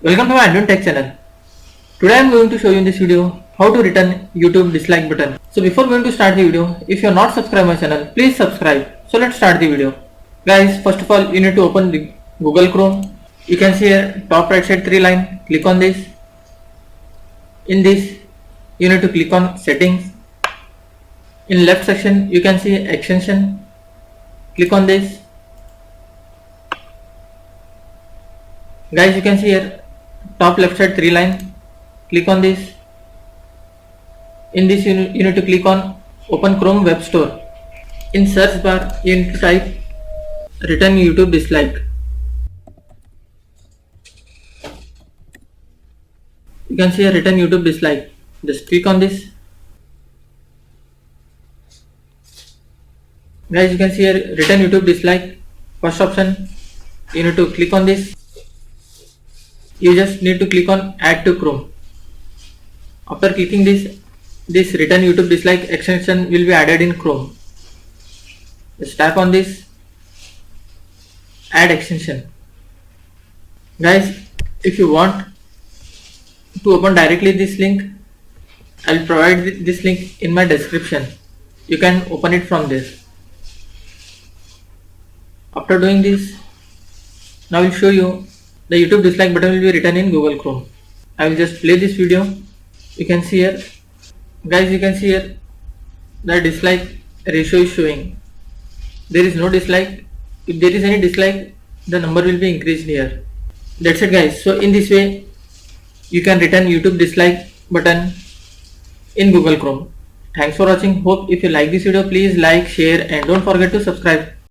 Welcome to my AndWin Tech channel. Today I am going to show you in this video how to return YouTube dislike button. So before going to start the video, if you are not subscribed my channel, please subscribe. So let's start the video. Guys, first of all you need to open the Google Chrome. You can see here top right side 3 line. Click on this. In this you need to click on settings. In left section you can see extension. Click on this. Guys, you can see here top left side 3 line. Click on this. In this you need to click on open Chrome web store. In search bar you need to type return YouTube dislike. You can see here return YouTube dislike. Just click on this. Guys, you can see here return YouTube dislike. First option, you need to click on this. You just need to click on add to Chrome. After clicking this return YouTube dislike extension will be added in Chrome. Just tap on this, add extension. Guys, if you want to open directly this link, I will provide this link in my description. You can open it from this. After doing this, now I will show you the YouTube dislike button will be written in Google Chrome. I will just play this video. You can see here, guys, you can see here the dislike ratio is showing. There is no dislike. If there is any dislike, the number will be increased here. That's it, guys. So in this way you can return YouTube dislike button in Google Chrome. Thanks for watching. Hope if you like this video, please like, share and don't forget to subscribe.